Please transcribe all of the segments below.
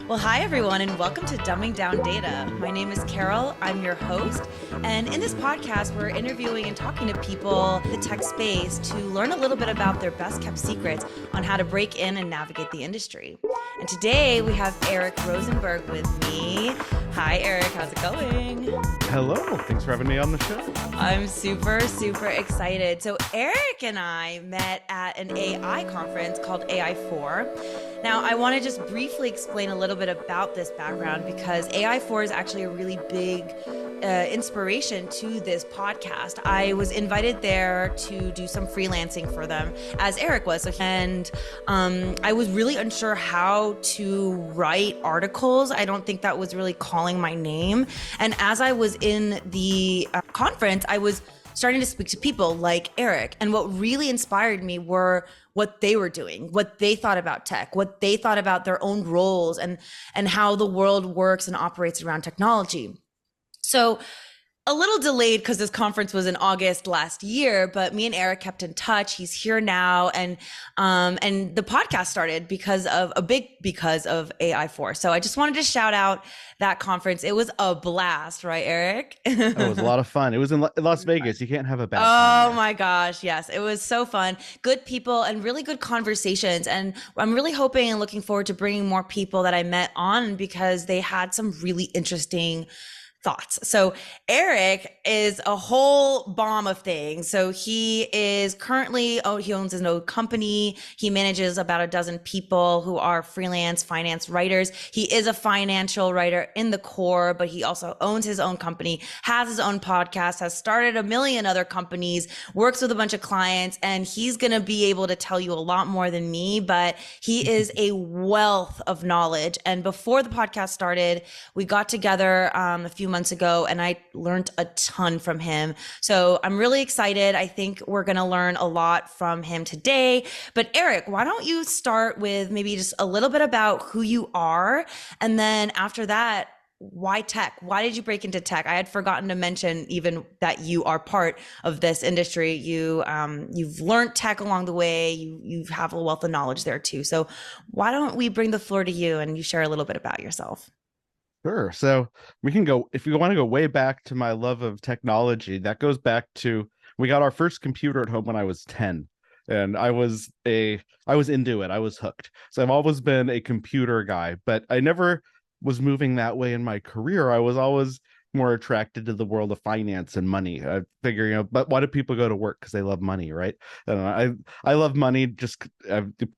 Well, hi everyone, and welcome to Dumbing Down Data. My name is Carol. I'm your host. And in this podcast, we're interviewing and talking to people in the tech space to learn a little bit about their best kept secrets on how to break in and navigate the industry. And today we have Eric Rosenberg with me. Hi, Eric. How's it going? Hello. Thanks for having me on the show. I'm super excited. So Eric and I met at an AI conference called AI4. Now, I want to just briefly explain a little bit about this background because AI4 is actually a really big inspiration to this podcast. I was invited there to do some freelancing for them, as Eric was. And I was really unsure how to write articles. I don't think that was really calling my name. And as I was in the conference, I was starting to speak to people like Eric. And what really inspired me were what they were doing, what they thought about tech, what they thought about their own roles and how the world works and operates around technology. So a little delayed because this conference was in August last year, but me and Eric kept in touch. He's here now, and the podcast started because of AI4. So I just wanted to shout out that conference. It was a blast, right, Eric? It was a lot of fun. It was in Las Vegas. You can't have a bad time. Oh my gosh, yes, it was so fun. Good people and really good conversations. And I'm really hoping and looking forward to bringing more people that I met on because they had some really interesting thoughts. So Eric is a whole bomb of things. So he is currently, he owns his own company. He manages about a dozen people who are freelance finance writers. He is a financial writer in the core, but he also owns his own company, has his own podcast, has started a million other companies, works with a bunch of clients, and he's going to be able to tell you a lot more than me, but he is a wealth of knowledge. And before the podcast started, we got together a few months ago and I learned a ton from him. So I'm really excited. I think we're going to learn a lot from him today. But Eric, why don't you start with maybe just a little bit about who you are? And then after that, why tech? Why did you break into tech? I had forgotten to mention even that you are part of this industry. You've learned tech along the way. You have a wealth of knowledge there too. So why don't we bring the floor to you and you share a little bit about yourself? Sure. So we can go, if you want to go way back to my love of technology, that goes back to, we got our first computer at home when I was 10. And I was into it. I was hooked. So I've always been a computer guy, but I never was moving that way in my career. I was always more attracted to the world of finance and money. I figure, but why do people go to work? Because they love money, right? I love money. Just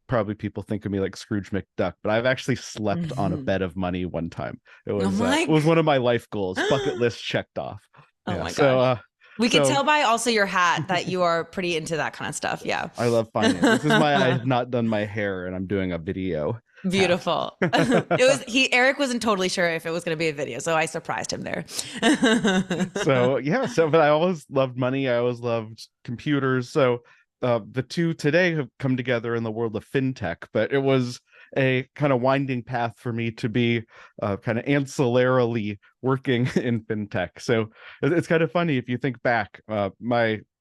probably people think of me like Scrooge McDuck, but I've actually slept on a bed of money one time. It was one of my life goals, bucket list checked off. Oh my gosh. We could tell by also your hat that you are pretty into that kind of stuff. Yeah. I love finance. This is why I have not done my hair and I'm doing a video. Beautiful. Eric wasn't totally sure if it was going to be a video, so I surprised him there. But I always loved money. I always loved computers. So the two today have come together in the world of fintech, but it was a kind of winding path for me to be kind of ancillarily working in fintech. So it's kind of funny if you think back.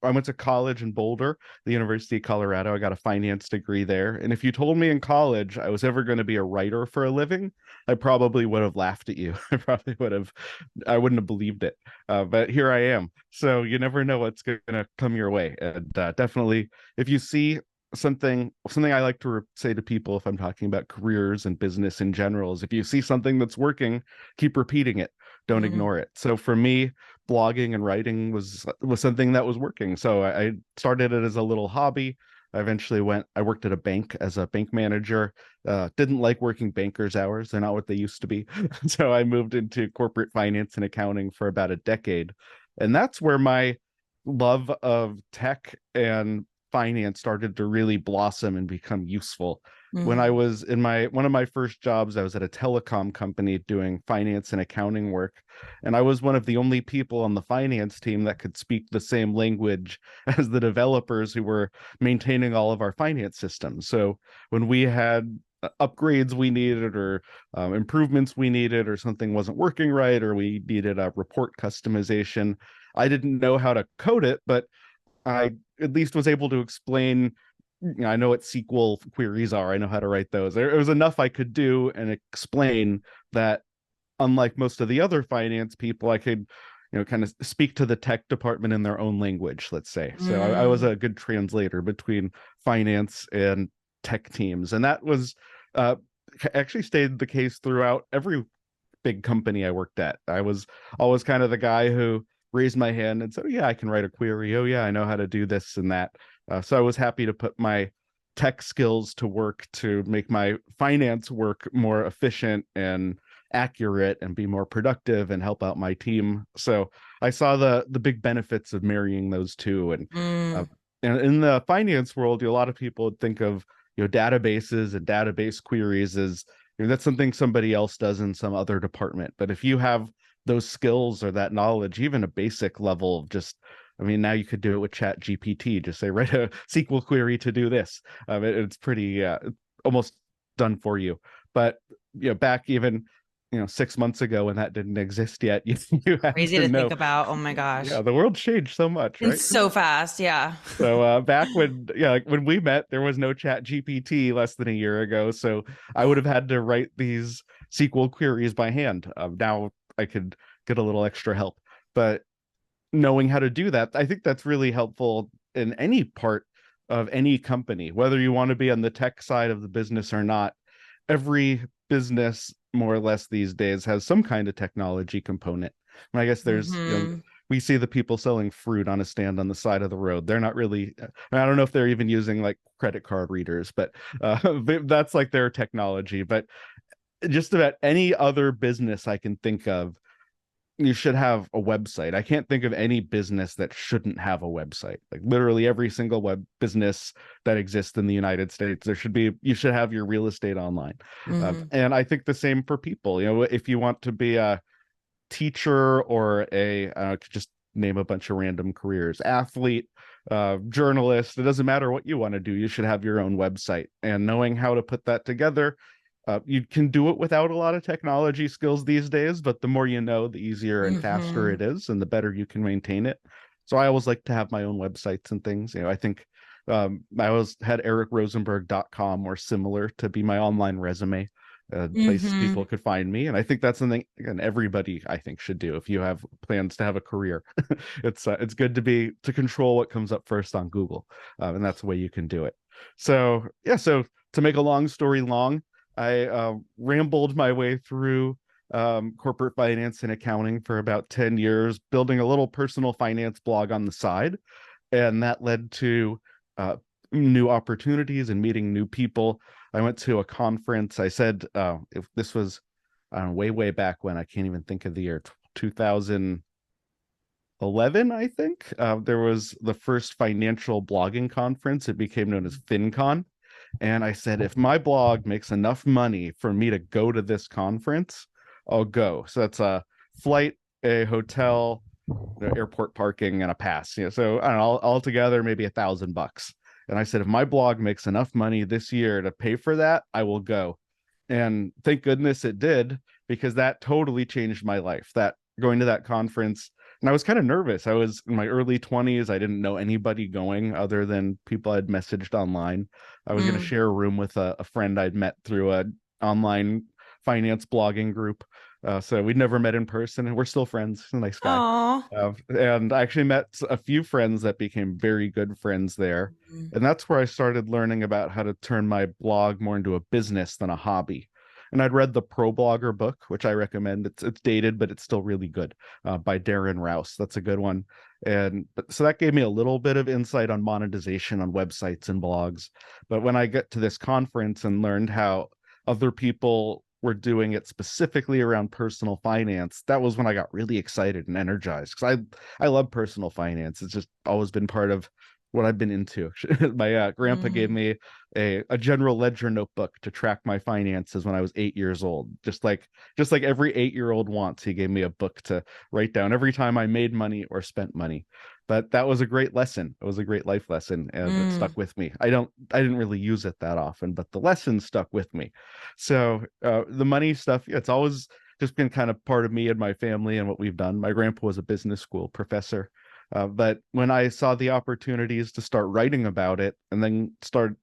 I went to college in Boulder, the University of Colorado. I got a finance degree there. And if you told me in college I was ever going to be a writer for a living, I probably would have laughed at you. I wouldn't have believed it. But here I am. So you never know what's going to come your way. And definitely, if you see something I like to say to people if I'm talking about careers and business in general is if you see something that's working, keep repeating it. Don't ignore it. So for me, blogging and writing was something that was working. So I started it as a little hobby. I worked at a bank as a bank manager. Didn't like working bankers' hours. They're not what they used to be. So I moved into corporate finance and accounting for about a decade. And that's where my love of tech and finance started to really blossom and become useful. When I was in one of my first jobs, I was at a telecom company doing finance and accounting work. And I was one of the only people on the finance team that could speak the same language as the developers who were maintaining all of our finance systems. So when we had upgrades we needed or improvements we needed or something wasn't working right or we needed a report customization, I didn't know how to code it, but I at least was able to explain I know what SQL queries are. I know how to write those. There was enough I could do and explain that, unlike most of the other finance people, I could, kind of speak to the tech department in their own language, let's say. So I was Mm. a good translator between finance and tech teams. And that was uh, actually stayed the case throughout every big company I worked at. I was always kind of the guy who raised my hand and said, "Oh, yeah, I can write a query. Oh, yeah, I know how to do this and that." So I was happy to put my tech skills to work to make my finance work more efficient and accurate and be more productive and help out my team. So I saw the big benefits of marrying those two. Uh, Mm. and in the finance world, a lot of people would think of databases and database queries as that's something somebody else does in some other department. But if you have those skills or that knowledge, even a basic level of just, I mean, now you could do it with Chat GPT. Just say, write a SQL query to do this. It's pretty almost done for you. But back even 6 months ago when that didn't exist yet, you had Crazy to to think know. about. Oh my Yeah, gosh. the world changed so much, And right? so fast. Yeah. So back when like when we met, there was no Chat GPT less than a year ago. So I would have had to write these SQL queries by hand. Now I could get a little extra help, but knowing how to do that, I think that's really helpful in any part of any company, whether you want to be on the tech side of the business or not. Every business, more or less these days, has some kind of technology component. And I guess there's, Hmm. we see the people selling fruit on a stand on the side of the road. They're not really, I don't know if they're even using like credit card readers, but that's like their technology. But just about any other business I can think of, you should have a website. I can't think of any business that shouldn't have a website. Like literally every single web business that exists in the United States, you should have your real estate online. Hmm. And I think the same for people. If you want to be a teacher or just name a bunch of random careers, athlete, journalist, it doesn't matter what you want to do. You should have your own website, and knowing how to put that together. You can do it without a lot of technology skills these days, but the more you know, the easier and faster Hmm. it is, and the better you can maintain it. So I always like to have my own websites and things. I think I always had ericrosenberg.com or similar to be my online resume, place people Hmm. could find me. And I think that's something, again, everybody I think should do if you have plans to have a career. It's good to control what comes up first on Google, and that's the way you can do it. So yeah, so to make a long story long, I rambled my way through corporate finance and accounting for about 10 years, building a little personal finance blog on the side. And that led to uh, new opportunities and meeting new people. I went to a conference. I said, if this was way, way back when, I can't even think of the year, 2011, I think. There was the first financial blogging conference. It became known as FinCon. And I said, if my blog makes enough money for me to go to this conference, I'll go. So that's a flight, a hotel, airport parking, and a pass. So I don't know, altogether maybe $1,000. And I said, if my blog makes enough money this year to pay for that, I will go. And thank goodness it did, because that totally changed my life. That going to that conference, and I was kind of nervous. I was in my early 20s. I didn't know anybody going other than people I'd messaged online. I was going to Hmm. share a room with a friend I'd met through a online finance blogging group. So we'd never met in person, and we're still friends. He's a nice guy. Oh. And I actually met a few friends that became very good friends there. And that's where I started learning about how to turn my blog more into a business than a hobby. And I'd read the Pro Blogger book, which I recommend. It's dated, but it's still really good, by Darren Rouse. That's a good one. So that gave me a little bit of insight on monetization on websites and blogs. But when I got to this conference and learned how other people were doing it specifically around personal finance, that was when I got really excited and energized, because I love personal finance. It's just always been part of what I've been into. My grandpa gave Mm. me a general ledger notebook to track my finances when I was 8 years old. Just like every 8-year old wants, he gave me a book to write down every time I made money or spent money. But that was a great lesson. It was a great life lesson, and it Mm. stuck with me. I didn't really use it that often, but the lesson stuck with me. So the money stuff, yeah, it's always just been kind of part of me and my family and what we've done. My grandpa was a business school professor. But when I saw the opportunities to start writing about it and then started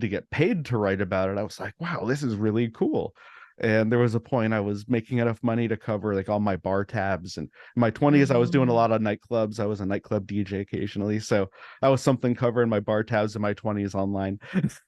to get paid to write about it, I was like, wow, this is really cool. And there was a point I was making enough money to cover like all my bar tabs. And in my 20s, I was doing a Mm. lot of nightclubs. I was a nightclub DJ occasionally. So I was something covering my bar tabs in my 20s online.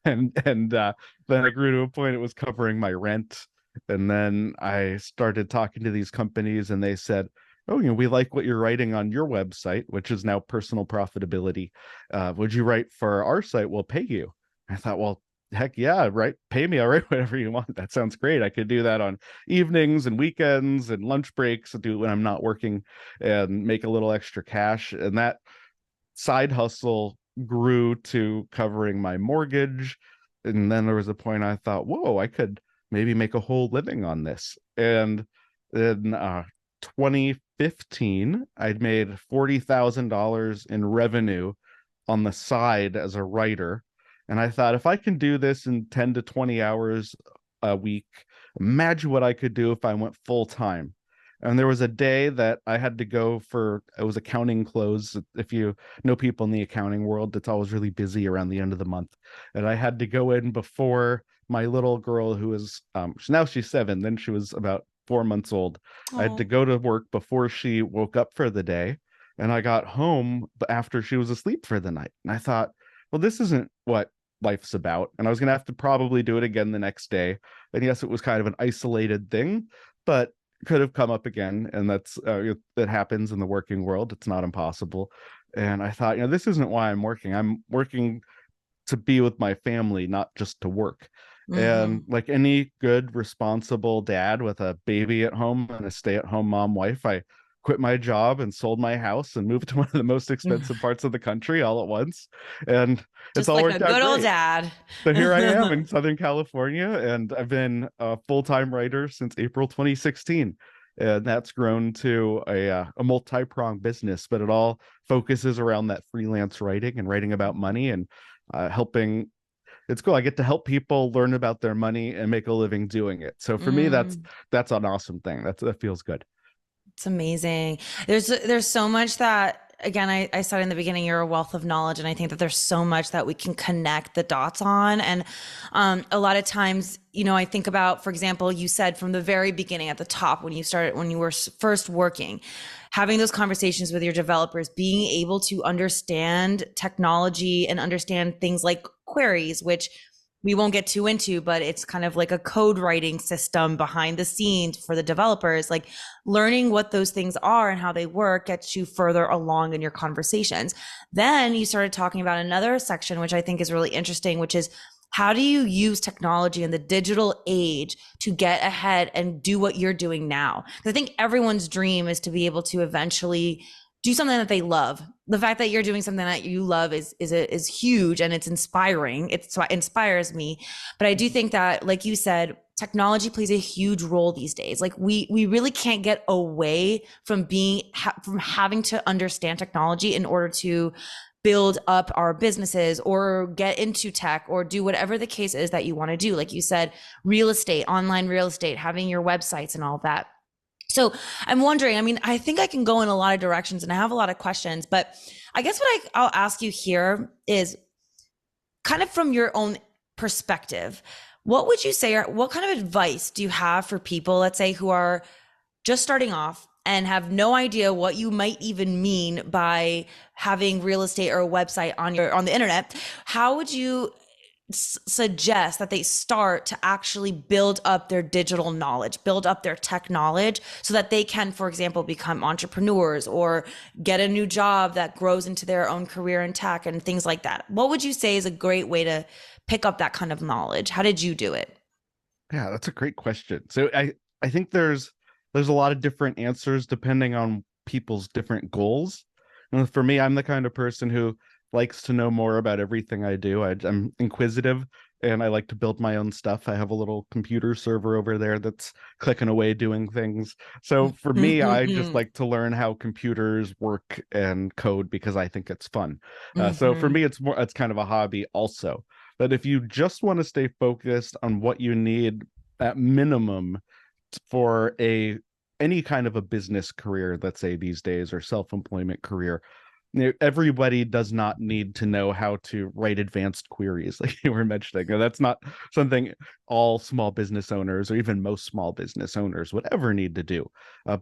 And then I grew to a point it was covering my rent. And then I started talking to these companies and they said, oh, we like what you're writing on your website, which is now personal profitability. Would you write for our site? We'll pay you. I thought, well, heck yeah, right. Pay me. I'll write whatever you want. That sounds great. I could do that on evenings and weekends and lunch breaks, do it when I'm not working and make a little extra cash. And that side hustle grew to covering my mortgage. And then there was a point I thought, whoa, I could maybe make a whole living on this. And in 2015, I'd made $40,000 in revenue on the side as a writer. And I thought, if I can do this in 10 to 20 hours a week, imagine what I could do if I went full time. And there was a day that I had to go for, it was accounting close. If you know people in the accounting world, it's always really busy around the end of the month. And I had to go in before my little girl, who is, now she's 7, then she was about 4 months old. I had to Oh. go to work before she woke up for the day. And I got home after she was asleep for the night. And I thought, well, this isn't what life's about. And I was going to have to probably do it again the next day. And yes, it was kind of an isolated thing, but could have come up again. And that happens in the working world. It's not impossible. And I thought, this isn't why I'm working. I'm working to be with my family, not just to work. And Hmm. like any good, responsible dad with a baby at home and a stay-at-home mom wife, I quit my job and sold my house and moved to one of the most expensive parts of the country all at once. And it's Just all like a worked out good old great. dad. So here I am in Southern California, and I've been a full-time writer since April 2016. And that's grown to a multi-pronged business, but it all focuses around that freelance writing and writing about money and helping. It's cool. I get to help people learn about their money and make a living doing it. So for me, that's Mm. that's an awesome thing. That feels good. It's amazing. There's so much that again I said in the beginning, you're a wealth of knowledge, and I think that there's so much that we can connect the dots on. And a lot of times, I think about, for example, you said from the very beginning at the top when you were first working, having those conversations with your developers, being able to understand technology and understand things like queries, which we won't get too into, but it's kind of like a code writing system behind the scenes for the developers. Like learning what those things are and how they work gets you further along in your conversations. Then you started talking about another section, which I think is really interesting, which is how do you use technology in the digital age to get ahead and do what you're doing now? Because I think everyone's dream is to be able to eventually do something that they love. The fact that you're doing something that you love is huge, and it's inspiring. It inspires me. But I do think that, like you said, technology plays a huge role these days. Like we really can't get away from from having to understand technology in order to build up our businesses or get into tech or do whatever the case is that you want to do. Like you said, real estate, online real estate, having your websites and all that. So I'm wondering, I mean, I think I can go in a lot of directions and I have a lot of questions, but I guess I'll ask you here is kind of from your own perspective, what would you say, or what kind of advice do you have for people, let's say, who are just starting off and have no idea what you might even mean by having real estate or a website on the internet? How would you suggest that they start to actually build up their digital knowledge, build up their tech knowledge so that they can, for example, become entrepreneurs or get a new job that grows into their own career in tech and things like that? What would you say is a great way to pick up that kind of knowledge? How did you do it? Yeah, that's a great question. So I think there's a lot of different answers depending on people's different goals. And for me, I'm the kind of person who likes to know more about everything I do. I'm inquisitive and I like to build my own stuff. I have a little computer server over there that's clicking away doing things. So for me, I just Mm-hmm. like to learn how computers work and code because I think it's fun. So for Mm-hmm. me, it's kind of a hobby also. But if you just want to stay focused on what you need at minimum for any kind of a business career, let's say these days, or self-employment career, everybody does not need to know how to write advanced queries like you were mentioning. That's not something all small business owners, or even most small business owners, would ever need to do.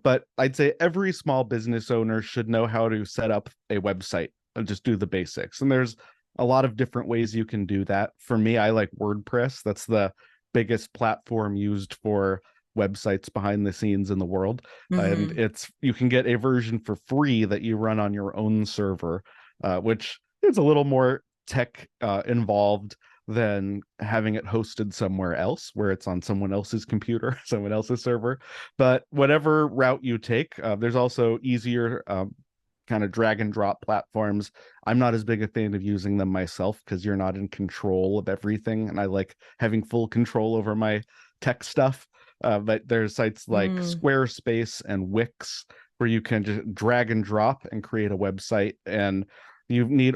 But I'd say every small business owner should know how to set up a website and just do the basics. And there's a lot of different ways you can do that. For me, I like WordPress. That's the biggest platform used for websites behind the scenes in the world. And Hmm. you can get a version for free that you run on your own server, which is a little more tech involved than having it hosted somewhere else where it's on someone else's computer, someone else's server. But whatever route you take, there's also easier kind of drag and drop platforms. I'm not as big a fan of using them myself because you're not in control of everything, and I like having full control over my tech stuff. But there's sites like Mm. Squarespace and Wix where you can just drag and drop and create a website. And you need,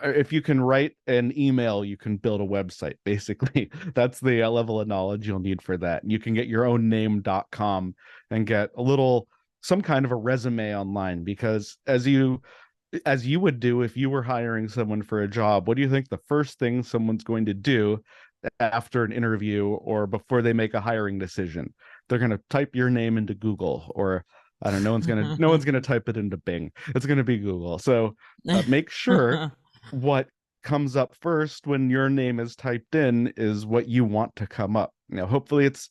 if you can write an email, you can build a website. Basically, that's the level of knowledge you'll need for that. You can get your own name.com and get some kind of a resume online, because as you would do if you were hiring someone for a job, what do you think the first thing someone's going to do after an interview or before they make a hiring decision? They're going to type your name into Google, or I don't know, no one's going to type it into Bing. It's going to be Google. So make sure what comes up first when your name is typed in is what you want to come up. Hopefully it's,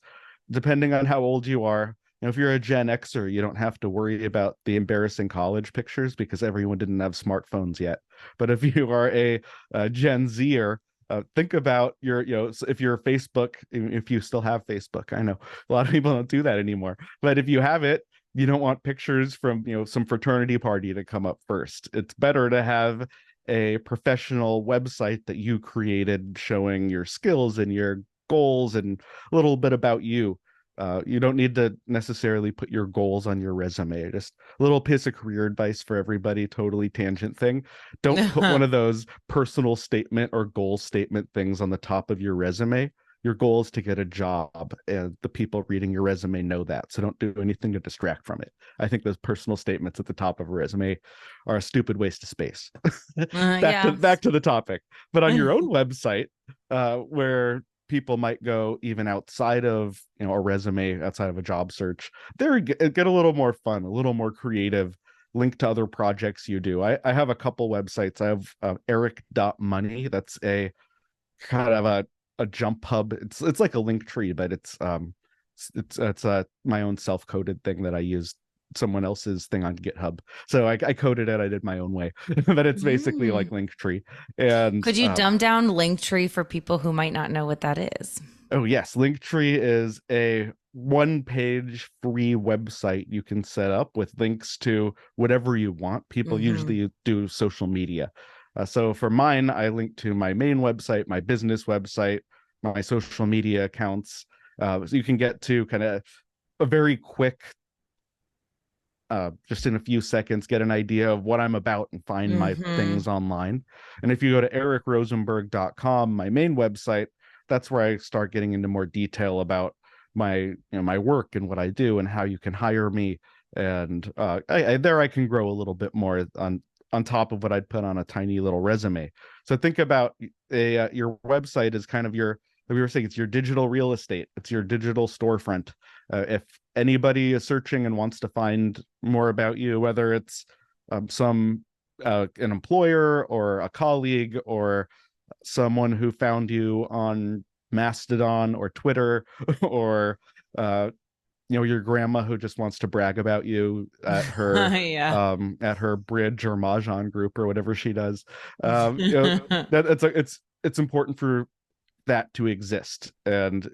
depending on how old you are, if you're a Gen Xer, you don't have to worry about the embarrassing college pictures because everyone didn't have smartphones yet. But if you are a Gen Zer, think about if you're Facebook, if you still have Facebook. I know a lot of people don't do that anymore, but if you have it, you don't want pictures from some fraternity party to come up first. It's better to have a professional website that you created showing your skills and your goals and a little bit about you. You don't need to necessarily put your goals on your resume. Just a little piece of career advice for everybody, totally tangent thing. Don't put one of those personal statement or goal statement things on the top of your resume. Your goal is to get a job, and the people reading your resume know that. So don't do anything to distract from it. I think those personal statements at the top of a resume are a stupid waste of space. back to Yeah. back to the topic. But on your own website, where people might go even outside of a resume, outside of a job search, there get a little more fun, a little more creative, link to other projects you do. I have a couple websites. I have eric.money. That's a kind of a jump hub. It's like a link tree, but it's my own self-coded thing that I used someone else's thing on GitHub. So I coded it. I did my own way, but it's basically like Mm. Linktree. And Could you dumb down Linktree for people who might not know what that is? oh yes, Linktree is a one-page free website you can set up with links to whatever you want. People Hmm. usually do social media. So for mine, I link to my main website, my business website, my social media accounts. So you can get to kind of a very quick, just in a few seconds, get an idea of what I'm about and find my Hmm. things online. And if you go to ericrosenberg.com, my main website, that's where I start getting into more detail about my work and what I do and how you can hire me. And there I can grow a little bit more on top of what I'd put on a tiny little resume. So think about your website is kind of your, we were saying, it's your digital real estate. It's your digital storefront. If anybody is searching and wants to find more about you, whether it's an employer or a colleague or someone who found you on Mastodon or Twitter, or uh, your grandma who just wants to brag about you Yeah. at her bridge or mahjong group or whatever she does. That it's important for that to exist. And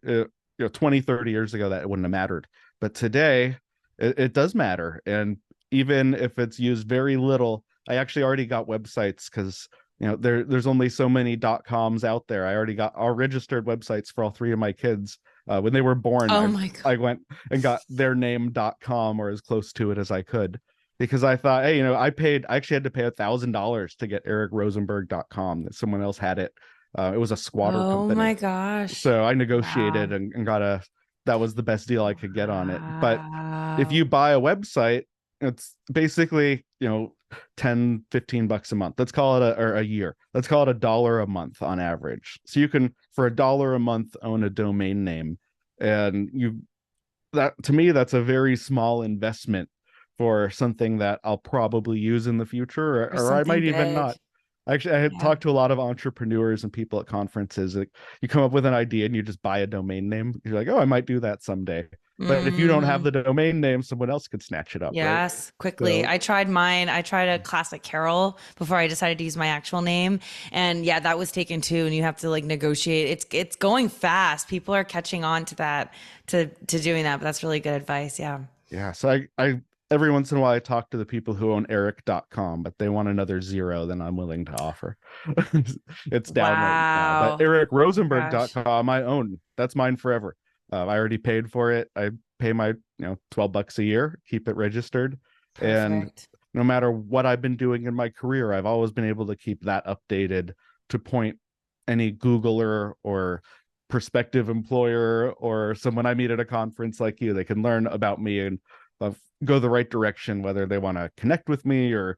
20, 30 years ago, that wouldn't have mattered. But today, it does matter. And even if it's used very little, I actually already got websites because there's only so many .coms out there. I already got all registered websites for all three of my kids. When they were born, Oh I my God. I went and got their name.com or as close to it as I could, because I thought, hey, I actually had to pay $1,000 to get ericrosenberg.com. That someone else had it. It was a squatter Oh company. my gosh. So I negotiated Wow. and got that was the best deal I could get on it. But if Wow. you buy a website, it's basically, 10, $15 a month. Let's call it or a year. Let's call it $1 a month on average. So you can, for $1 a month, own a domain name. And that, to me, that's a very small investment for something that I'll probably use in the future, For or I something might even big. not. Actually, I had Yeah. talked to a lot of entrepreneurs and people at conferences. Like, you come up with an idea and you just buy a domain name. You're like, oh, I might do that someday. But if you don't have Mm. the domain name, someone else could snatch it up, right? Yes, quickly. So I tried mine. I tried a classic Carol before I decided to use my actual name. And yeah, that was taken too. And you have to like negotiate. It's going fast. People are catching on to that, to doing that. But that's really good advice. Yeah. yeah, so I every once in a while I talk to the people who own Eric.com, but they want another zero than I'm willing to offer. It's down right now. But Wow. Oh my gosh. EricRosenberg.com I own. That's mine forever. I already paid for it. I pay my, $12 a year, keep it registered. And Perfect. no matter what I've been doing in my career, I've always been able to keep that updated to point any Googler or prospective employer or someone I meet at a conference like you, they can learn about me and go the right direction, whether they want to connect with me or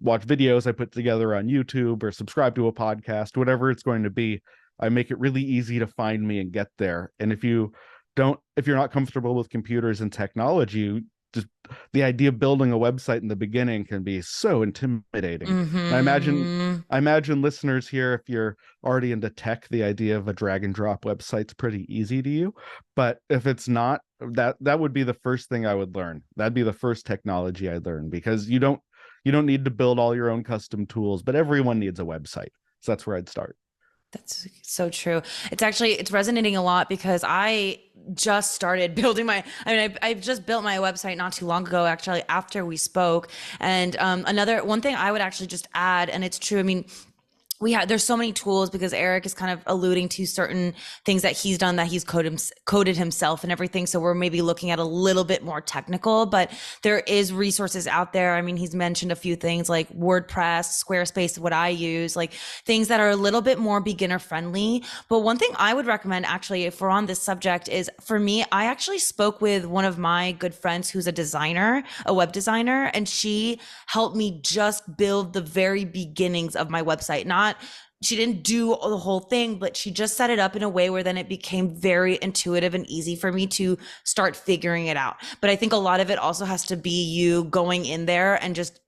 watch videos I put together on YouTube or subscribe to a podcast, whatever it's going to be. I make it really easy to find me and get there. And if you're not comfortable with computers and technology, just the idea of building a website in the beginning can be so intimidating. And Mm-hmm. I imagine listeners here, if you're already into tech, the idea of a drag and drop website's pretty easy to you. But if it's not, that would be the first thing I would learn. That'd be the first technology I'd learn, because you don't need to build all your own custom tools, but everyone needs a website. So that's where I'd start. That's so true. It's resonating a lot because I just started building I've just built my website not too long ago, actually, after we spoke. And another one thing I would actually just add, and it's true. I mean, there's so many tools because Eric is kind of alluding to certain things that he's done, that he's coded himself and everything. So we're maybe looking at a little bit more technical, but there is resources out there. I mean, he's mentioned a few things like WordPress, Squarespace, what I use, like things that are a little bit more beginner friendly. But one thing I would recommend, actually, if we're on this subject, is, for me, I actually spoke with one of my good friends who's a designer, a web designer, and she helped me just build the very beginnings of my website. Not She didn't do the whole thing, but she just set it up in a way where then it became very intuitive and easy for me to start figuring it out. But I think a lot of it also has to be you going in there and just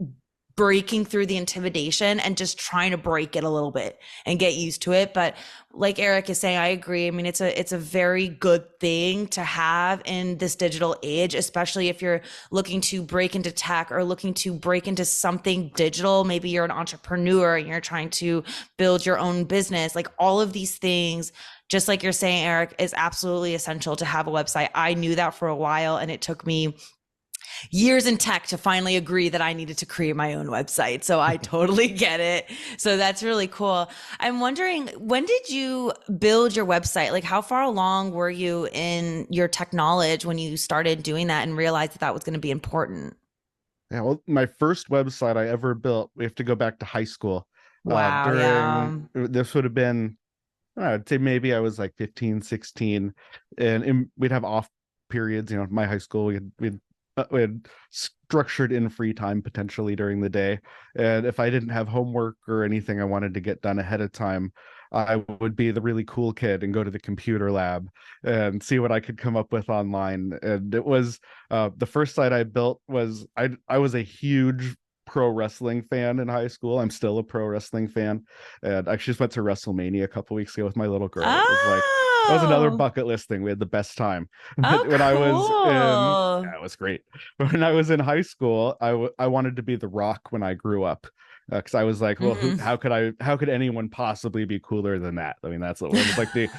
breaking through the intimidation and just trying to break it a little bit and get used to it. But like Eric is saying, I agree. I mean, it's a very good thing to have in this digital age, especially if you're looking to break into tech or looking to break into something digital. Maybe you're an entrepreneur and you're trying to build your own business. Like, all of these things, just like you're saying, Eric, is absolutely essential to have a website. I knew that for a while, and it took me years in tech to finally agree that I needed to create my own website. So I totally get it. So that's really cool. I'm wondering, when did you build your website? Like, how far along were you in your tech knowledge when you started doing that and realized that that was going to be important? Yeah, well, my first website I ever built, we have to go back to high school. Wow. During Yeah. this would have been, I'd say maybe I was like 15, 16, and we'd have off periods. My high school, we had structured in free time potentially during the day, and if I didn't have homework or anything I wanted to get done ahead of time, I would be the really cool kid and go to the computer lab and see what I could come up with online. And it was the first site I built was I was a huge pro wrestling fan in high school. I'm still a pro wrestling fan, and I just went to WrestleMania a couple weeks ago with my little girl. That was another Oh, bucket list thing. We had the best time. oh, When I was in, cool. yeah, it was great. When I was in high school, I wanted to be The Rock when I grew up, because I was like, well, Mhm. how could anyone possibly be cooler than that? I mean, that's what was like the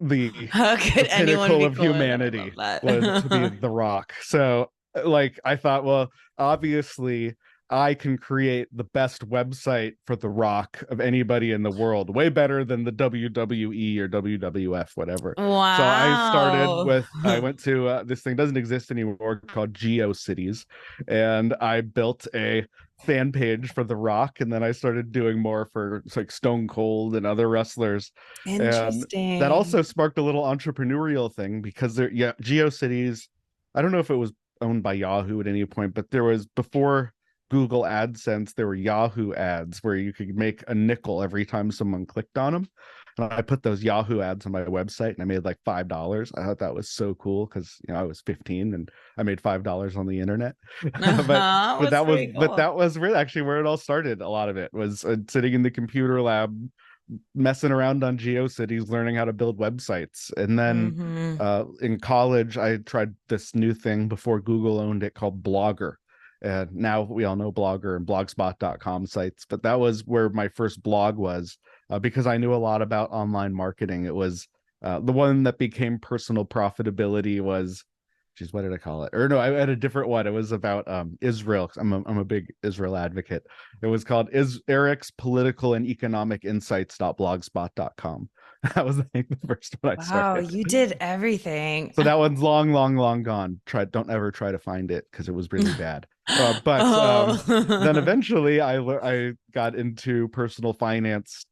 the How could anyone pinnacle be of cooler than, I love humanity was to be that. The Rock. So like I thought, well, obviously I can create the best website for The Rock of anybody in the world, way better than the WWE or WWF, whatever. So Wow. I went to this thing doesn't exist anymore called GeoCities, and I built a fan page for The Rock, and then I started doing more for like Stone Cold and other wrestlers. And that also Interesting. sparked a little entrepreneurial thing because there, yeah, GeoCities, I don't know if it was owned by Yahoo at any point, but there was before Google AdSense, there were Yahoo ads where you could make a nickel every time someone clicked on them. And I put those Yahoo ads on my website and I made like $5. I thought that was so cool because I was 15 and I made $5 on the internet. but Uh-huh. That's very cool. that was really actually where it all started. A lot of it was sitting in the computer lab, messing around on GeoCities, learning how to build websites. And then Mm-hmm. in college, I tried this new thing before Google owned it called Blogger. And now we all know Blogger and blogspot.com sites, but that was where my first blog was because I knew a lot about online marketing. It was the one that became personal profitability was, geez, what did I call it? Or no, I had a different one. It was about Israel. I'm a big Israel advocate. It was called Eric's Political and Economic Insights.blogspot.com. That was, I think, the first one I Wow, started. you did everything. So that one's long, long, long gone. Don't ever try to find it because it was really bad. But then Oh. eventually I got into personal finance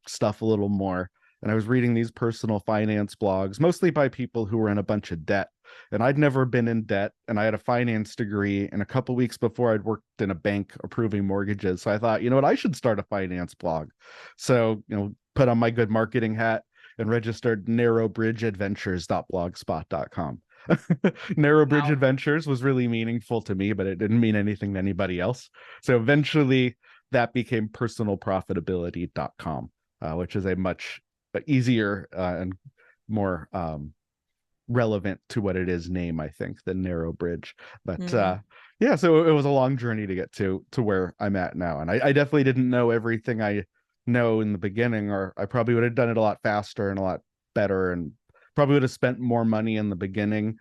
stuff a little more. And I was reading these personal finance blogs, mostly by people who were in a bunch of debt. And I'd never been in debt. And I had a finance degree. And a couple weeks before, I'd worked in a bank approving mortgages. So I thought, you know what, I should start a finance blog. So, put on my good marketing hat and registered narrowbridgeadventures.blogspot.com. Narrow Bridge Wow. Adventures was really meaningful to me, but it didn't mean anything to anybody else. So eventually that became personalprofitability.com, which is a much easier and more relevant to what it is name, I think, than Narrow Bridge. But Mm, yeah, so it was a long journey to get to where I'm at now. And I definitely didn't know everything I know in the beginning, or I probably would have done it a lot faster and a lot better, and probably would have spent more money in the beginning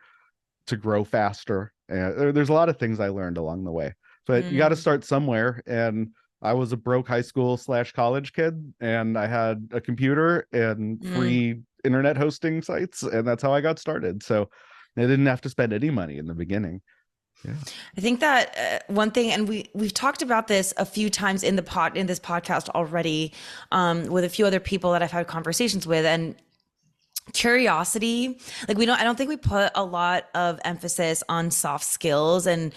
to grow faster. And there's a lot of things I learned along the way, but you got to mm, start somewhere. And I was a broke high school / college kid, and I had a computer and mm. free internet hosting sites, and that's how I got started. So I didn't have to spend any money in the beginning. Yeah. I think that one thing, and we've talked about this a few times in the pod in this podcast already, with a few other people that I've had conversations with, and curiosity, like I don't think we put a lot of emphasis on soft skills and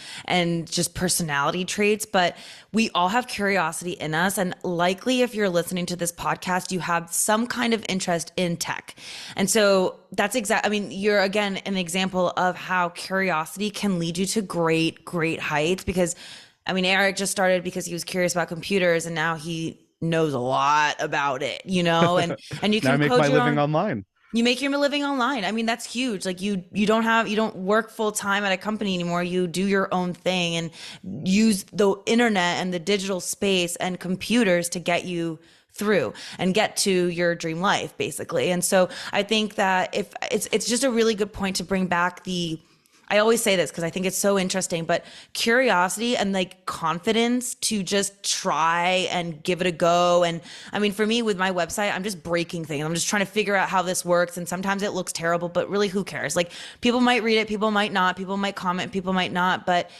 just personality traits, but we all have curiosity in us, and likely if you're listening to this podcast you have some kind of interest in tech. And so that's I mean, you're again an example of how curiosity can lead you to great heights, because I mean, Eric just started because he was curious about computers, and now he knows a lot about it, and you Now I can make code my your living own. online. You make your living online. I mean, that's huge. Like you don't work full time at a company anymore. You do your own thing and use the internet and the digital space and computers to get you through and get to your dream life, basically. And so I think that if it's just a really good point to bring back the, I always say this because I think it's so interesting, but curiosity and like confidence to just try and give it a go. And I mean, for me with my website, I'm just breaking things. I'm just trying to figure out how this works. And sometimes it looks terrible, but really who cares? Like people might read it, people might not, people might comment, people might not, but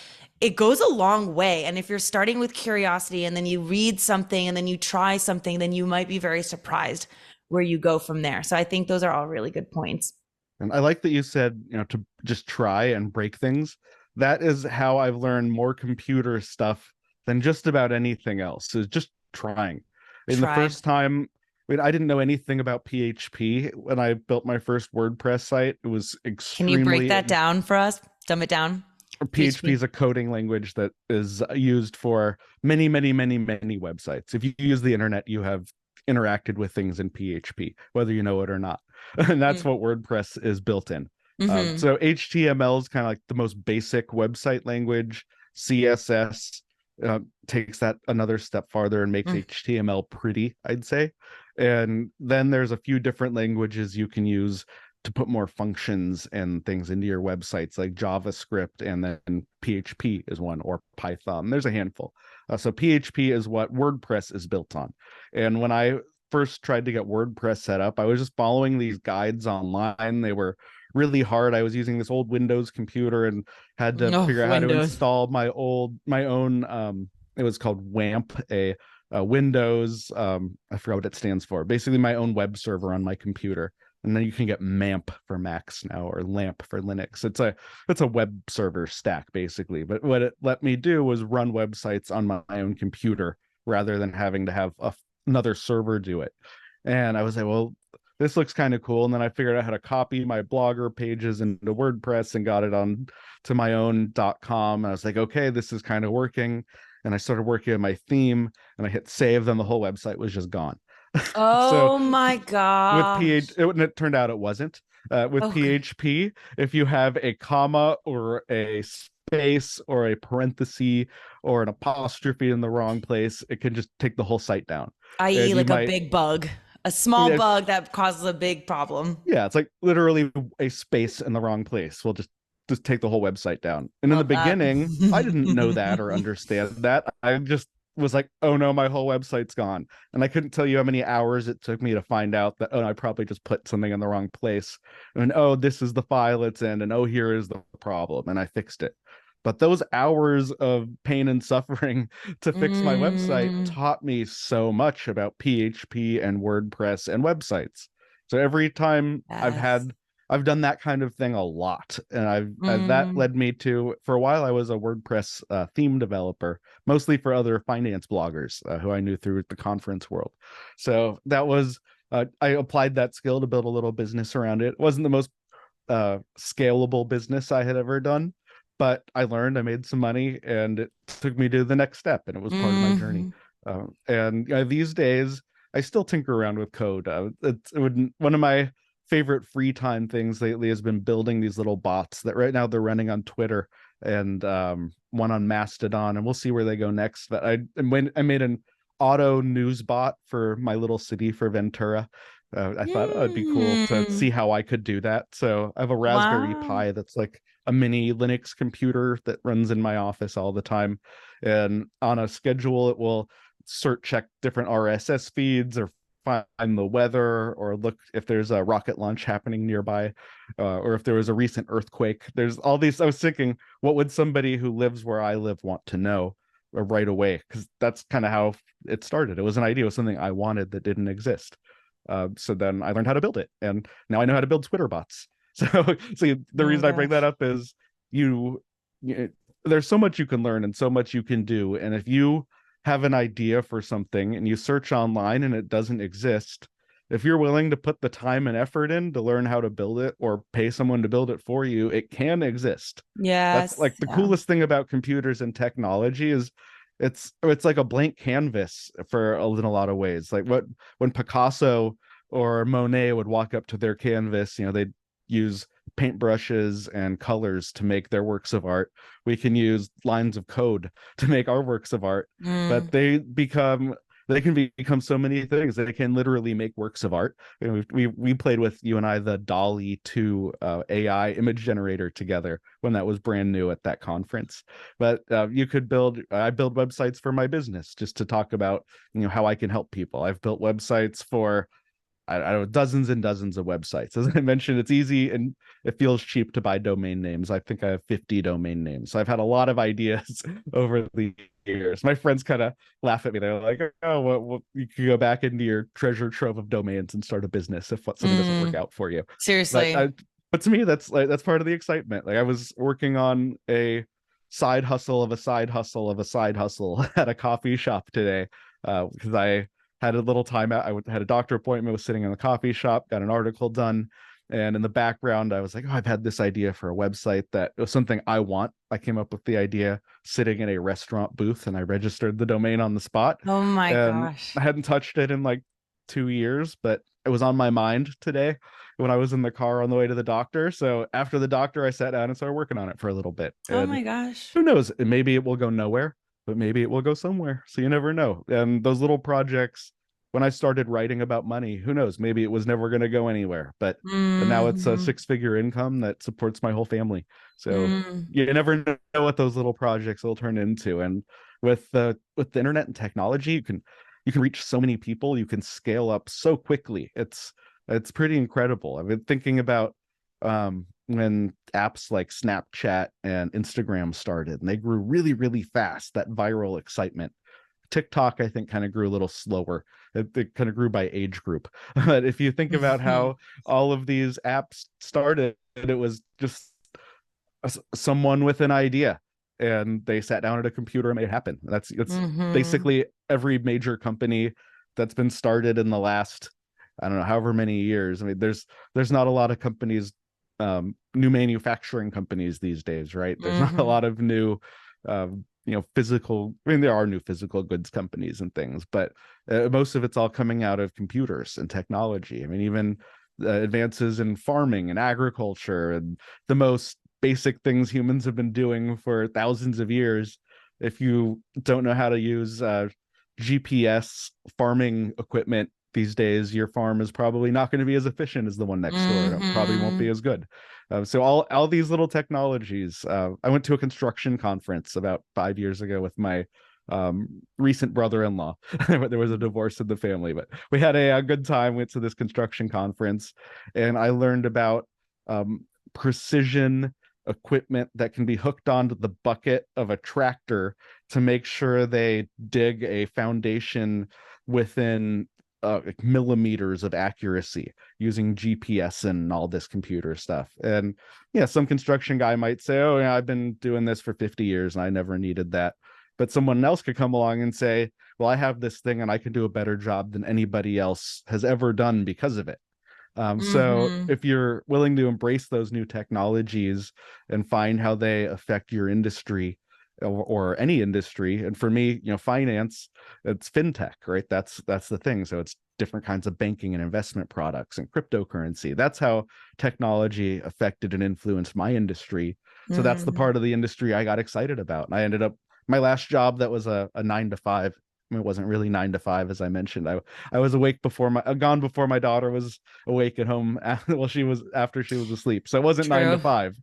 it goes a long way. And if you're starting with curiosity and then you read something and then you try something, then you might be very surprised where you go from there. So I think those are all really good points. And I like that you said, to just try and break things. That is how I've learned more computer stuff than just about anything else, is just trying. In the Try. first time, I didn't know anything about PHP when I built my first WordPress site. It was Can you break extremely that down for us? Dumb it down. PHP PHP. is a coding language that is used for many, many, many, many websites. If you use the internet, you have interacted with things in PHP, whether you know it or not. And that's Mm. what WordPress is built in. Mm-hmm. So HTML is kind of like the most basic website language. CSS takes that another step farther and makes Mm. HTML pretty, I'd say. And then there's a few different languages you can use to put more functions and things into your websites, like JavaScript, and then PHP is one, or Python. There's a handful. So PHP is what WordPress is built on. And when I first tried to get WordPress set up, I was just following these guides online. They were really hard. I was using this old Windows computer and had to Oh, figure out how to Windows. install my own it was called WAMP, a Windows, I forgot what it stands for. Basically, my own web server on my computer. And then you can get MAMP for Macs now, or LAMP for Linux. It's a web server stack basically. But what it let me do was run websites on my own computer rather than having to have another server do it. And I was like, well, this looks kind of cool. And then I figured out how to copy my blogger pages into WordPress and got it on to my own .com. And I was like, okay, this is kind of working. And I started working on my theme and I hit save, then the whole website was just gone. So Oh my with PH, gosh. it turned out it wasn't. With Okay. PHP, if you have a comma or a space or a parenthesis or an apostrophe in the wrong place, it can just take the whole site down. I.e., And you like a might, big bug, a small yeah, bug that causes a big problem. yeah, it's like literally a space in the wrong place will just take the whole website down. And in the Well, that. beginning, I didn't know that or understand that. I just was like, oh no, my whole website's gone. And I couldn't tell you how many hours it took me to find out that, oh, I probably just put something in the wrong place. And oh, this is the file it's in, and oh, here is the problem. And I fixed it. But those hours of pain and suffering to fix my website Mm, taught me so much about PHP and WordPress and websites. So every time yes. I've done that kind of thing a lot, and that Mm, led me to, for a while I was a WordPress theme developer, mostly for other finance bloggers who I knew through the conference world. So that was I applied that skill to build a little business around it. It wasn't the most scalable business I had ever done, but I learned, I made some money, and it took me to the next step, and it was part of my journey. mhm. And these days, I still tinker around with code. One of my favorite free time things lately has been building these little bots that right now they're running on Twitter and one on Mastodon, and we'll see where they go next. But when I made an auto news bot for my little city for Ventura, I thought, oh, it'd be cool to see Mm, how I could do that. So I have a Raspberry wow. Pi that's like a mini Linux computer that runs in my office all the time. And on a schedule, it will check different RSS feeds or find the weather or look if there's a rocket launch happening nearby, or if there was a recent earthquake. There's all these. I was thinking, what would somebody who lives where I live want to know right away? Because that's kind of how it started. It was an idea, it was something I wanted that didn't exist. So then I learned how to build it, and now I know how to build Twitter bots. So the Oh my reason I bring that gosh. up is you, you there's so much you can learn and so much you can do, and if you have an idea for something and you search online and it doesn't exist, if you're willing to put the time and effort in to learn how to build it or pay someone to build it for you, it can exist. That's Yes. like the Yeah. coolest thing about computers and technology is it's like a blank canvas for in a lot of ways. Like when Picasso or Monet would walk up to their canvas, they'd use paintbrushes and colors to make their works of art. We can use lines of code to make our works of art, but Mm. they can become so many things. They can literally make works of art. And we played with, you and I, the Dolly 2 AI image generator together when that was brand new at that conference. But I build websites for my business just to talk about how I can help people. I've built websites for, I don't know, dozens and dozens of websites. As I mentioned, it's easy and it feels cheap to buy domain names. I think I have 50 domain names. So I've had a lot of ideas over the years. My friends kind of laugh at me. They're like, oh, well, you can go back into your treasure trove of domains and start a business if something doesn't work Mm. out for you. But Seriously. but to me, that's part of the excitement. Like I was working on a side hustle of a side hustle of a side hustle at a coffee shop today, because I had a little time out. Had a doctor appointment, was sitting in the coffee shop, got an article done. And in the background, I was like, oh, I've had this idea for a website that it was something I want. I came up with the idea sitting in a restaurant booth and I registered the domain on the spot. Oh my And gosh. I hadn't touched it in like 2 years, but it was on my mind today when I was in the car on the way to the doctor. So after the doctor, I sat down and started working on it for a little bit. Oh And my gosh. who knows? Maybe it will go nowhere, but maybe it will go somewhere. So you never know. And those little projects, when I started writing about money, who knows? Maybe it was never going to go anywhere, but now it's a Mm-hmm. six-figure income that supports my whole family. So Mm. you never know what those little projects will turn into. And with the internet and technology, you can reach so many people. You can scale up so quickly. It's pretty incredible. I've been thinking about when apps like Snapchat and Instagram started, and they grew really, really fast, that viral excitement. TikTok, I think, kind of grew a little slower. It kind of grew by age group. But if you think about Mhm. how all of these apps started, it was just someone with an idea, and they sat down at a computer and made it happen. It's Mhm. basically every major company that's been started in the last, I don't know, however many years. I mean, there's not a lot of companies, new manufacturing companies these days, right? There's not a Mhm. lot of new, physical. I mean, there are new physical goods companies and things, but most of it's all coming out of computers and technology. I mean, even advances in farming and agriculture and the most basic things humans have been doing for thousands of years. If you don't know how to use GPS farming equipment these days, your farm is probably not going to be as efficient as the one next door. It probably won't be Mhm. as good. So all these little technologies. I went to a construction conference about 5 years ago with my recent brother-in-law. There was a divorce in the family, but we had a good time. Went to this construction conference, and I learned about precision equipment that can be hooked onto the bucket of a tractor to make sure they dig a foundation within like millimeters of accuracy using GPS and all this computer stuff. And yeah, some construction guy might say, "Oh, yeah, I've been doing this for 50 years and I never needed that." But someone else could come along and say, "Well, I have this thing and I can do a better job than anybody else has ever done because of it." So Mhm. if you're willing to embrace those new technologies and find how they affect your industry, or any industry, and for me, finance, it's fintech, right? That's the thing. So it's different kinds of banking and investment products and cryptocurrency. That's how technology affected and influenced my industry. So that's the Mhm. part of the industry I got excited about. And I ended up, my last job that was a 9 to 5. I mean, it wasn't really 9 to 5, as I mentioned. I was awake before my gone before my daughter was awake at home. Well, she was after she was asleep, so it wasn't nine to True. five.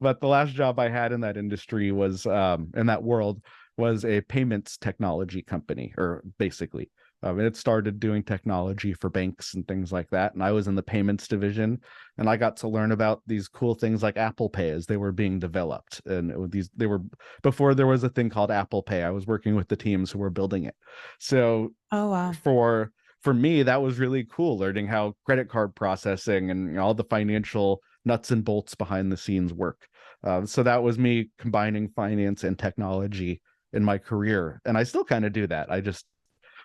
But the last job I had in that industry was in that world was a payments technology company, or basically. And it started doing technology for banks and things like that. And I was in the payments division, and I got to learn about these cool things like Apple Pay as they were being developed. And they were before there was a thing called Apple Pay. I was working with the teams who were building it. So Oh wow. for for me, that was really cool, learning how credit card processing and all the financial nuts and bolts behind the scenes work. So that was me combining finance and technology in my career, and I still kind of do that. I just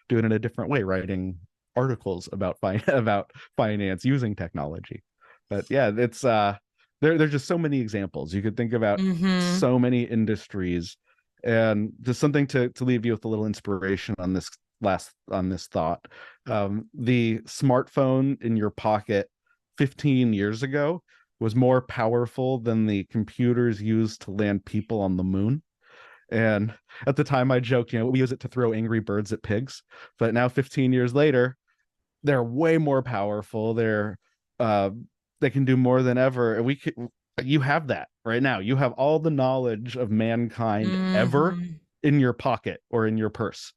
do it in a different way, writing articles about about finance using technology. But yeah, it's there's just so many examples. You could think about Mhm. so many industries, and just something to leave you with a little inspiration on this thought. The smartphone in your pocket 15 years ago was more powerful than the computers used to land people on the moon. And at the time, I joke, we use it to throw angry birds at pigs. But now, 15 years later, they're way more powerful. Uh, they can do more than ever. And you have that right now. You have all the knowledge of mankind ever Mhm. in your pocket or in your purse.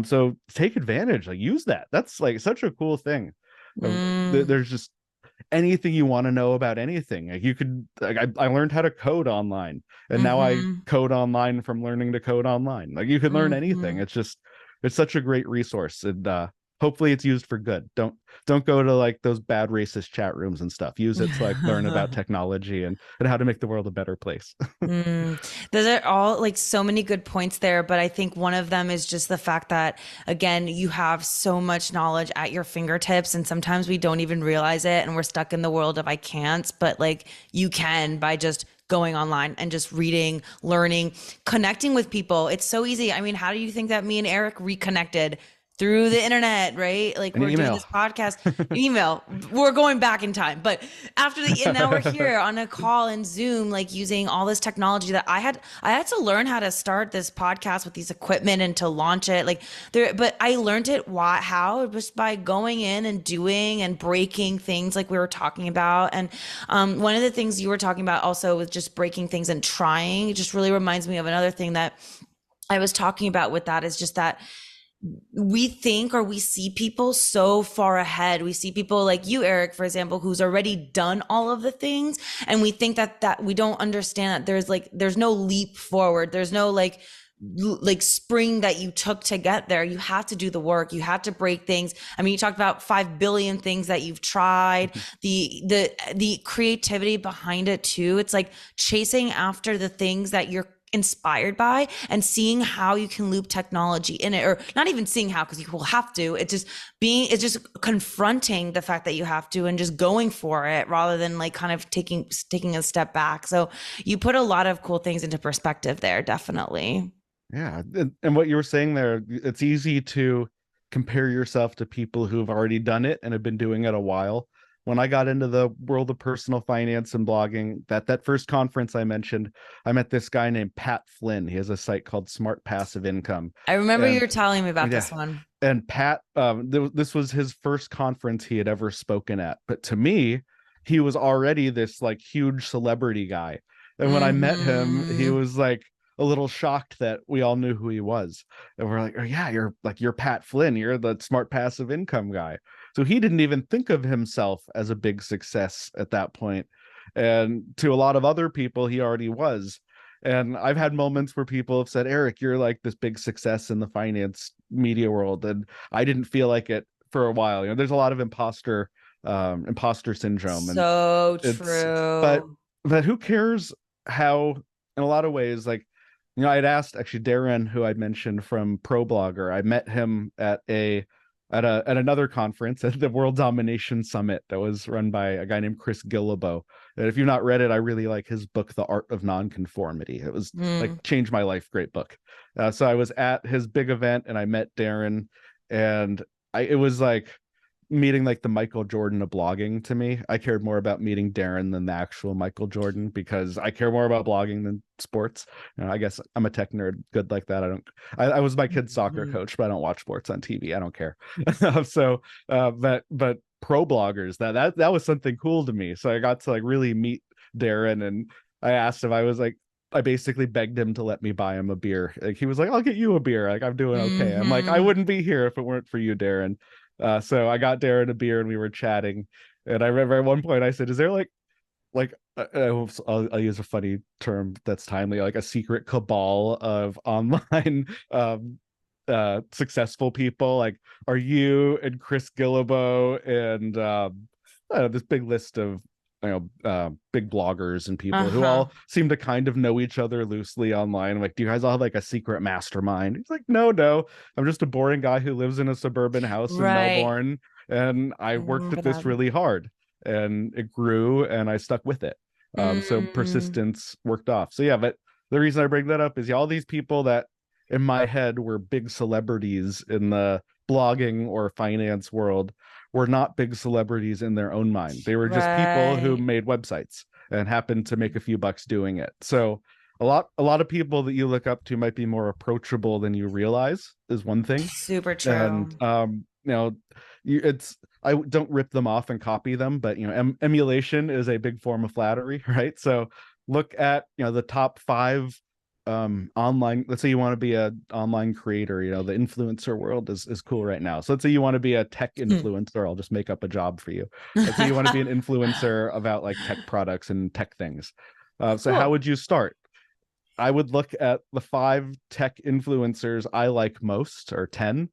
So take advantage, like use that. That's like such a cool thing. Mm. There's just anything you want to know about anything. Like you could, like I learned how to code online, and now I Mhm. code online from learning to code online. Like you could learn anything. Mhm. It's such a great resource, and hopefully it's used for good. Don't go to like those bad racist chat rooms and stuff. Use it to like learn about technology and how to make the world a better place. Mm. Those are all like so many good points there, but I think one of them is just the fact that, again, you have so much knowledge at your fingertips, and sometimes we don't even realize it, and we're stuck in the world of I can't, but like you can by just going online and just reading, learning, connecting with people. It's so easy. I mean, how do you think that me and Eric reconnected? Through the internet, right? Like An we're doing email. this podcast, email. We're going back in time, but and now we're here on a call and Zoom, like using all this technology that I had to learn how to start this podcast with these equipment and to launch it. Like there, but I learned it how just by going in and doing and breaking things like we were talking about. And one of the things you were talking about also with just breaking things and trying, it just really reminds me of another thing that I was talking about with that is just that we think or we see people so far ahead. We see people like you, Eric, for example, who's already done all of the things. And we think that we don't understand that there's no leap forward. There's no like spring that you took to get there. You had to do the work. You had to break things. I mean, you talked about 5 billion things that you've tried, the creativity behind it too. It's like chasing after the things that you're inspired by and seeing how you can loop technology in it, or not even seeing how, because you will have to. It's just confronting the fact that you have to and just going for it rather than like kind of taking a step back. So you put a lot of cool things into perspective there, definitely. Yeah, and what you were saying there, it's easy to compare yourself to people who've already done it and have been doing it a while. When I got into the world of personal finance and blogging, that first conference I mentioned, I met this guy named Pat Flynn. He has a site called Smart Passive Income. I remember you And were telling me about yeah, this one. and Pat, this was his first conference he had ever spoken at. But to me, he was already this like huge celebrity guy. And when I met him, he Mm-hmm. was like a little shocked that we all knew who he was. And we're like, oh yeah, you're Pat Flynn, you're the smart passive income guy. So he didn't even think of himself as a big success at that point. And to a lot of other people, he already was. And I've had moments where people have said, Eric, you're like this big success in the finance media world. And I didn't feel like it for a while. You know, there's a lot of imposter syndrome. And So it's but true. who cares how, in a lot of ways, like, you know, I'd asked actually Darren, who I mentioned from Pro Blogger. I met him at another conference at the World Domination Summit that was run by a guy named Chris Guillebeau. And if you've not read it, I really like his book, The Art of Nonconformity. It was like Mm. changed my life. Great book. So I was at his big event and I met Darren, and it was like meeting like the Michael Jordan of blogging to me. I cared more about meeting Darren than the actual Michael Jordan because I care more about blogging than sports. You know, I guess I'm a tech nerd, good like that. I was my kid's soccer Mhm. coach, but I don't watch sports on TV. I don't care. So, but pro bloggers, that was something cool to me. So I got to like really meet Darren, and I asked if I was like, I basically begged him to let me buy him a beer. Like he was like, I'll get you a beer. Like I'm doing okay. I'm like, I Mhm. wouldn't be here if it weren't for you, Darren. So I got Darren a beer and we were chatting. And I remember at one point I said, "Is there I'll use a funny term that's timely, like a secret cabal of online successful people? Like, are you and Chris Guillebeau and this big list of big bloggers and people who Uh-huh. all seem to kind of know each other loosely online? Like, do you guys all have like a secret mastermind?" He's like, no, I'm just a boring guy who lives in a suburban house in Right. Melbourne, and I I worked remember at that. this really hard, and it grew, and I stuck with it. So Mm. persistence worked off. So yeah, but the reason I bring that up is, yeah, all these people that in my head were big celebrities in the blogging or finance world were not big celebrities in their own mind. They were just people who Right. made websites and happened to make a few bucks doing it. So a lot of people that you look up to might be more approachable than you realize is one thing. Super And true. it's I don't rip them off and copy them, but emulation is a big form of flattery, right? So look at the top five online. Let's say you want to be a online creator. The influencer world is cool right now. So let's say you want to be a tech influencer. I'll just make up a job for you. Let's say you want to be an influencer about like tech products and tech things. So how Cool. would you start? I would look at the five tech influencers I like most, or 10,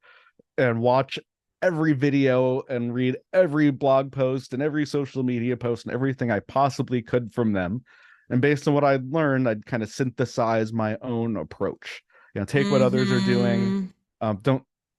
and watch every video and read every blog post and every social media post and everything I possibly could from them. And based on what I'd learned, I'd kind of synthesize my own approach. Take what others are doing. Mm-hmm.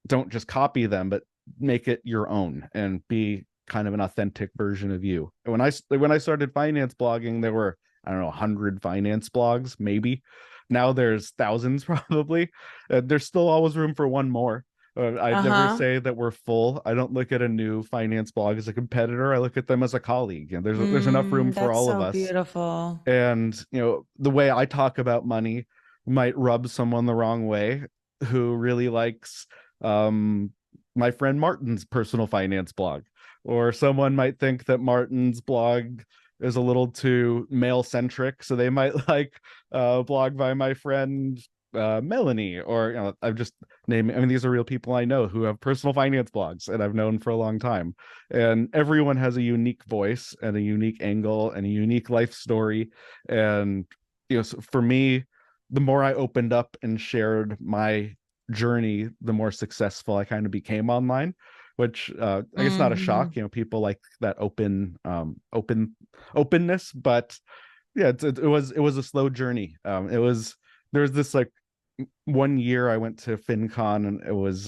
Don't just copy them, but make it your own and be kind of an authentic version of you. And when I started finance blogging, there were, I don't know, 100 finance blogs maybe. Now there's thousands probably. There's still always room for one more. I'd never Uh-huh. say that we're full. I don't look at a new finance blog as a competitor. I look at them as a colleague. There's enough room for That's all of so us. beautiful. And the way I talk about money might rub someone the wrong way who really likes um my friend Martin's personal finance blog, or someone might think that Martin's blog is a little too male centric, so they might like a blog by my friend Melanie, or I've just named. I mean, these are real people I know who have personal finance blogs, and I've known for a long time. And everyone has a unique voice and a unique angle and a unique life story. And so for me, the more I opened up and shared my journey, the more successful I kind of became online. Which I guess not a Hmm. shock. People like that openness, but yeah, it was a slow journey. There's this like one year I went to FinCon, and it was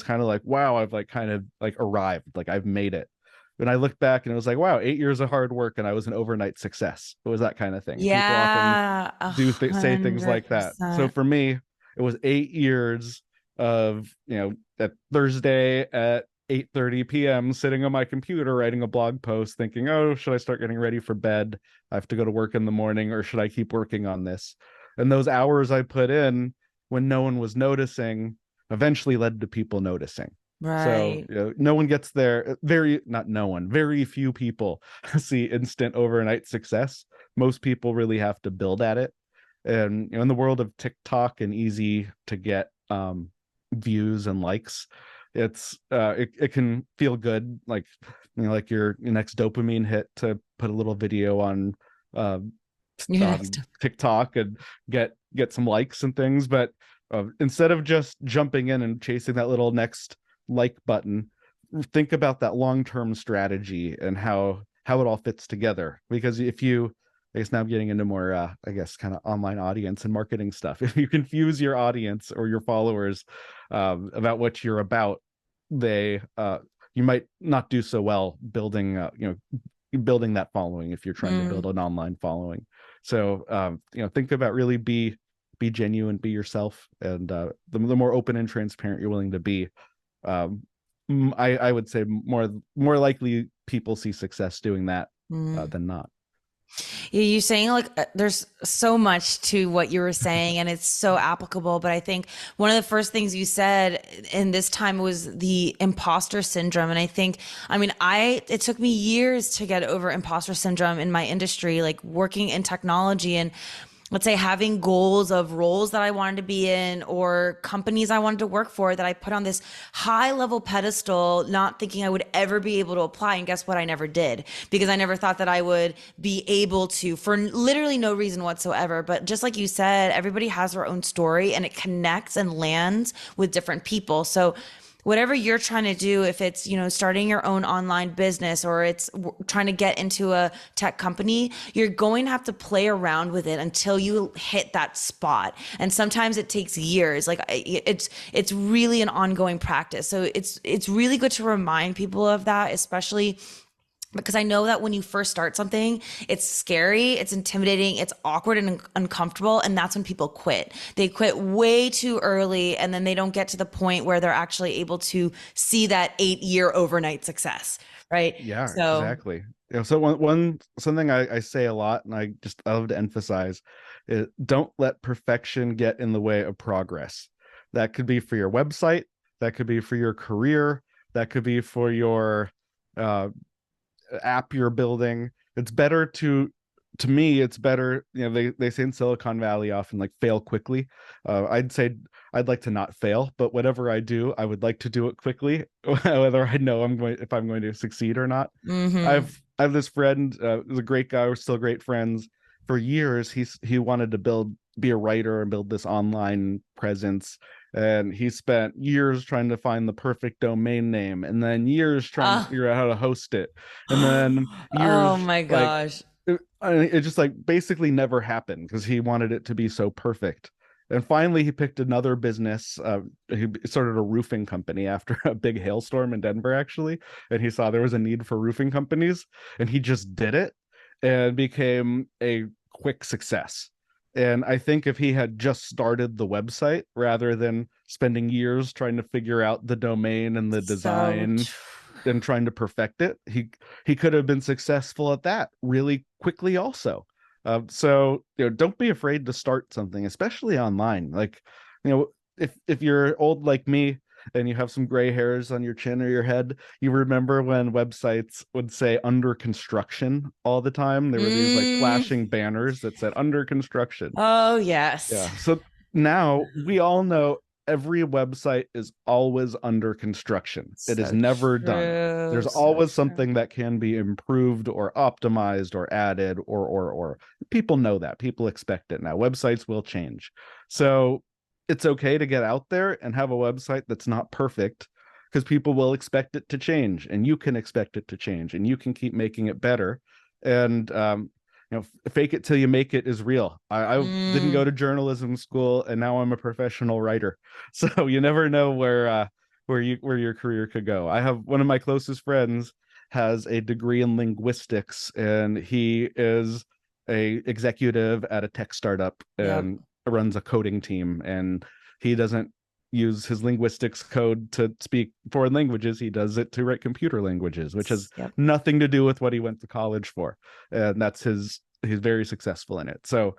kind of like, wow, I've like kind of like arrived, like I've made it. And I looked back and it was like, wow, 8 years of hard work and I was an overnight success. It was that kind of thing. People often Yeah, say things like that. So 100%. for me, it was 8 years of at Thursday at 8:30 p.m. sitting on my computer writing a blog post thinking, oh, should I start getting ready for bed? I have to go to work in the morning, or should I keep working on this? And those hours I put in when no one was noticing eventually led to people noticing. So Right. no one gets there. Very not no one. Very few people see instant overnight success. Most people really have to build at it. And in the world of TikTok and easy to get views and likes, it can feel good, like like your next dopamine hit to put a little video uh, Your next. on TikTok and get some likes and things. But instead of just jumping in and chasing that little next like button, think about that long-term strategy and how it all fits together. Because if you, I guess now I'm getting into more I guess kind of online audience and marketing stuff. If you confuse your audience or your followers about what you're about, they you might not do so well building building that following if you're trying to Mm. build an online following. So think about really be genuine, be yourself, and the more open and transparent you're willing to be, um, I would say more likely people see success doing that Mm. than not. Yeah, you saying like there's so much to what you were saying and it's so applicable, but I think one of the first things you said in this time was the imposter syndrome. And I think, I mean, it took me years to get over imposter syndrome in my industry, like working in technology and let's say having goals of roles that I wanted to be in or companies I wanted to work for that I put on this high level pedestal, not thinking I would ever be able to apply. And guess what? I never did because I never thought that I would be able to for literally no reason whatsoever. But just like you said, everybody has their own story and it connects and lands with different people. So whatever you're trying to do, if it's, starting your own online business or it's trying to get into a tech company, you're going to have to play around with it until you hit that spot. And sometimes it takes years. Like it's really an ongoing practice. So it's really good to remind people of that, especially because I know that when you first start something, it's scary, it's intimidating, it's awkward and uncomfortable. And that's when people quit. They quit way too early and then they don't get to the point where they're actually able to see that 8 year overnight success. Right. Yeah, So, exactly. So one something I say a lot, and I love to emphasize, is don't let perfection get in the way of progress. That could be for your website, that could be for your career, that could be for your uh, app you're building. It's better to me, it's better, they say in Silicon Valley often like fail quickly. I'd say I'd like to not fail, but whatever I do, I would like to do it quickly, whether I know if I'm going to succeed or not. mm-hmm. I have this friend, was a great guy, we're still great friends. For years, he wanted to be a writer and build this online presence. And he spent years trying to find the perfect domain name, and then years trying to Uh, figure out how to host it, and then oh years my like gosh. it just like basically never happened because he wanted it to be so perfect. And finally, he picked another business. He started a roofing company after a big hailstorm in Denver, actually. And he saw there was a need for roofing companies, and he just did it and became a quick success. And I think if he had just started the website rather than spending years trying to figure out the domain and the So design and trying to perfect it, he could have been successful at that really quickly also. So don't be afraid to start something, especially online. Like, if you're old like me and you have some gray hairs on your chin or your head, you remember when websites would say under construction all the time. There were these like mm, flashing banners that said under construction. oh yes. Yeah. So now we all know every website is always under construction. It is So never done. true. There's So always true. something that can be improved or optimized or added or people know that. People expect it now. Websites will change. So it's okay to get out there and have a website that's not perfect because people will expect it to change and you can expect it to change and you can keep making it better. And fake it till you make it is real. I didn't go Mm, to journalism school, and now I'm a professional writer. So you never know where your career could go. I have one of my closest friends has a degree in linguistics, and he is a executive at a tech startup yep. and runs a coding team. And he doesn't use his linguistics code to speak foreign languages. He does it to write computer languages, which has Yep. nothing to do with what he went to college for. And that's his he's very successful in it. So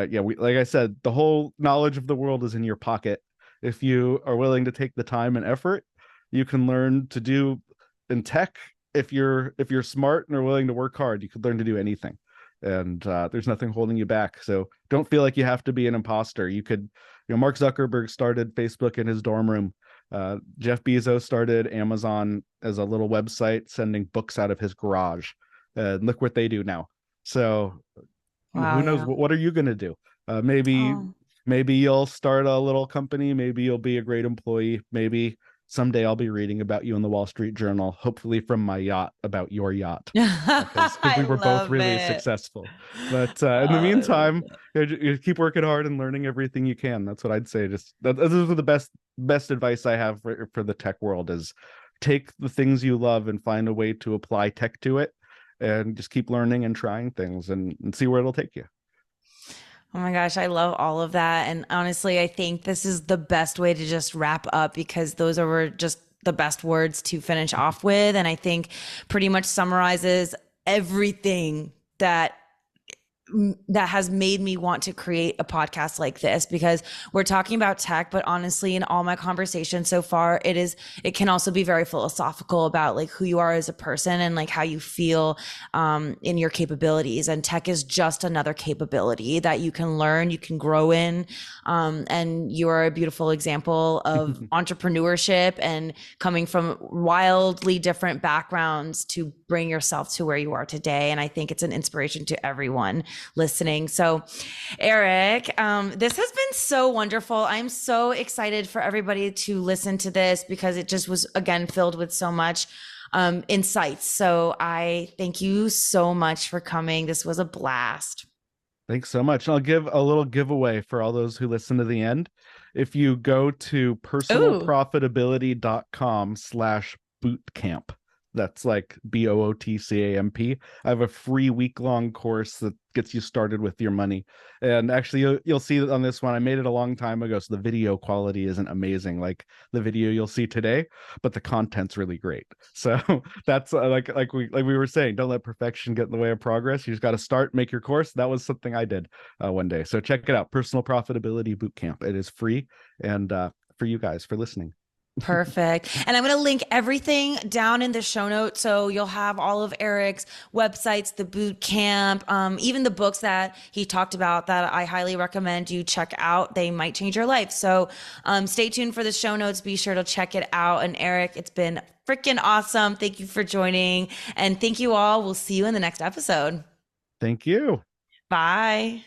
yeah, like I said, the whole knowledge of the world is in your pocket. If you are willing to take the time and effort, you can learn to do in tech. If you're smart and are willing to work hard, you could learn to do anything. And there's nothing holding you back. So don't feel like you have to be an imposter. You could, Mark Zuckerberg started Facebook in his dorm room. Jeff Bezos started Amazon as a little website sending books out of his garage. Look what they do now. So Wow. who knows Yeah. what are you going to do? Maybe Oh. maybe you'll start a little company, maybe you'll be a great employee, maybe someday I'll be reading about you in the Wall Street Journal, hopefully from my yacht about your yacht, because I we were both love really it. successful. But Oh, in the I love meantime, it. you keep working hard and learning everything you can. That's what I'd say. Just those are the best advice I have for the tech world is take the things you love and find a way to apply tech to it, and just keep learning and trying things and see where it'll take you. Oh my gosh, I love all of that. And honestly, I think this is the best way to just wrap up because those are just the best words to finish off with. And I think pretty much summarizes everything that has made me want to create a podcast like this because we're talking about tech, but honestly, in all my conversations so far, it can also be very philosophical about like who you are as a person and like how you feel in your capabilities. And tech is just another capability that you can learn, you can grow in. And you are a beautiful example of entrepreneurship and coming from wildly different backgrounds to bring yourself to where you are today. And I think it's an inspiration to everyone listening. So, Eric, this has been so wonderful. I'm so excited for everybody to listen to this because it just was, again, filled with so much insights. So, I thank you so much for coming. This was a blast. Thanks so much. I'll give a little giveaway for all those who listen to the end. If you go to Ooh. personalprofitability.com/bootcamp, that's like BOOTCAMP. I have a free week-long course that gets you started with your money. And actually, you'll see that on this one, I made it a long time ago, so the video quality isn't amazing like the video you'll see today, but the content's really great. So that's like we were saying, don't let perfection get in the way of progress. You just got to start, make your course. That was something I did one day. So check it out, Personal Profitability Bootcamp. It is free, and for you guys for listening. Perfect. And I'm going to link everything down in the show notes. So you'll have all of Eric's websites, the boot camp, even the books that he talked about that I highly recommend you check out. They might change your life. So stay tuned for the show notes. Be sure to check it out. And Eric, it's been freaking awesome. Thank you for joining. And thank you all. We'll see you in the next episode. Thank you. Bye.